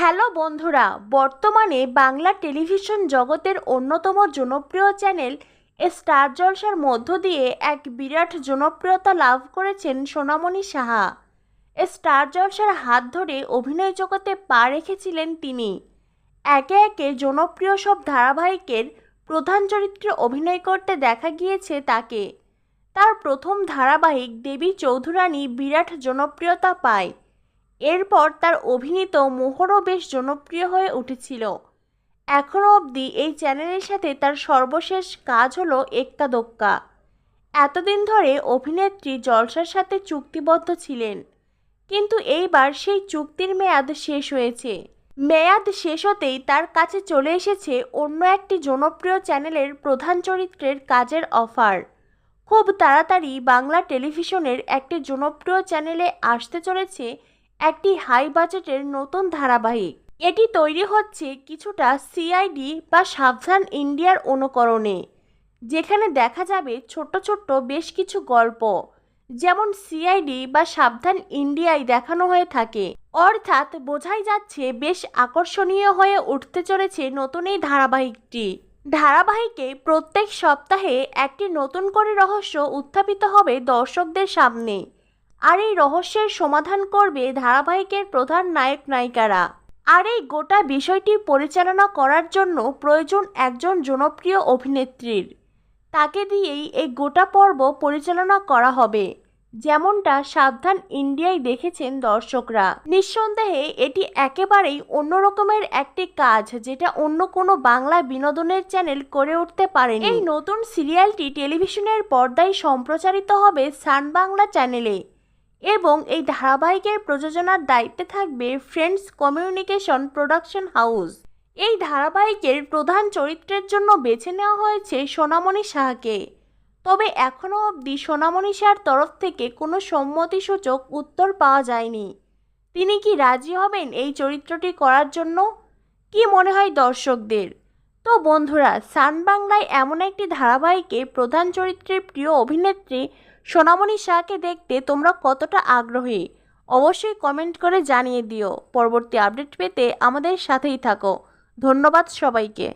Hello বন্ধুরা, বর্তমানে Bangla television জগতের অন্যতম জনপ্রিয় চ্যানেল স্টার জলসার মধ্য দিয়ে এক বিরাট জনপ্রিয়তা লাভ করেছেন সোনামণি সাহা। স্টার জলসার হাত ধরে অভিনয় জগতে পা রেখেছিলেন তিনি। একে একে জনপ্রিয় সব ধারাবাহিকের প্রধান চরিত্রে অভিনয় করতে দেখা গিয়েছে তাকে। তার প্রথম ধারাবাহিক দেবী চৌধুরানী বিরাট জনপ্রিয়তা পায়। এরপর তার অভিনীত মোহরও বেশ জনপ্রিয় হয়ে উঠেছিল। এখনও অবধি এই চ্যানেলের সাথে তার সর্বশেষ কাজ হলো এক্কা দোক্কা। এতদিন ধরে অভিনেত্রী জলসার সাথে চুক্তিবদ্ধ ছিলেন, কিন্তু এইবার সেই চুক্তির মেয়াদ শেষ হয়েছে। মেয়াদ শেষ হতেই তার কাছে চলে এসেছে অন্য একটি জনপ্রিয় চ্যানেলের প্রধান চরিত্রের কাজের অফার। খুব তাড়াতাড়ি বাংলা টেলিভিশনের একটি জনপ্রিয় চ্যানেলে আসতে চলেছে একটি হাই বাজেটের নতুন ধারাবাহিক। এটি তৈরি হচ্ছে কিছুটা সিআইডি বা সাবধান ইন্ডিয়ার অনুকরণে, যেখানে দেখা যাবে ছোট্ট ছোট্ট বেশ কিছু গল্প, যেমন সিআইডি বা সাবধান ইন্ডিয়ায় দেখানো হয়ে থাকে। অর্থাৎ বোঝাই যাচ্ছে বেশ আকর্ষণীয় হয়ে উঠতে চলেছে নতুন এই ধারাবাহিকটি। ধারাবাহিকে প্রত্যেক সপ্তাহে একটি নতুন করে রহস্য উত্থাপিত হবে দর্শকদের সামনে, আর এই রহস্যের সমাধান করবে ধারাবাহিকের প্রধান নায়ক নায়িকারা। আর এই গোটা বিষয়টি পরিচালনা করার জন্য প্রয়োজন একজন জনপ্রিয় অভিনেত্রীর। তাকে দিয়েই এই গোটা পর্ব পরিচালনা করা হবে, যেমনটা সাবধান ইন্ডিয়ায় দেখেছেন দর্শকরা। নিঃসন্দেহে এটি একেবারেই অন্য রকমের একটি কাজ, যেটা অন্য কোনো বাংলা বিনোদনের চ্যানেল করে উঠতে পারেনি। এই নতুন সিরিয়ালটি টেলিভিশনের পর্দায় সম্প্রচারিত হবে সান বাংলা চ্যানেলে, এবং এই ধারাবাহিকের প্রযোজনার দায়িত্বে থাকবে ফ্রেন্ডস কমিউনিকেশন প্রোডাকশন হাউস। এই ধারাবাহিকের প্রধান চরিত্রের জন্য বেছে নেওয়া হয়েছে সোনামণি সাহাকে। তবে এখনও অবধি সোনামণি সাহার তরফ থেকে কোনো সম্মতিসূচক উত্তর পাওয়া যায়নি। তিনি কি রাজি হবেন এই চরিত্রটি করার জন্য? কি মনে হয় দর্শকদের? তো বন্ধুরা, সান বাংলায় এমন একটি ধারাবাহিকে প্রধান চরিত্রের প্রিয় অভিনেত্রী সোনামণি সাহাকে দেখতে তোমরা কতটা আগ্রহী অবশ্যই কমেন্ট করে জানিয়ে দিও। পরবর্তী আপডেট পেতে আমাদের সাথেই থাকো। ধন্যবাদ সবাইকে।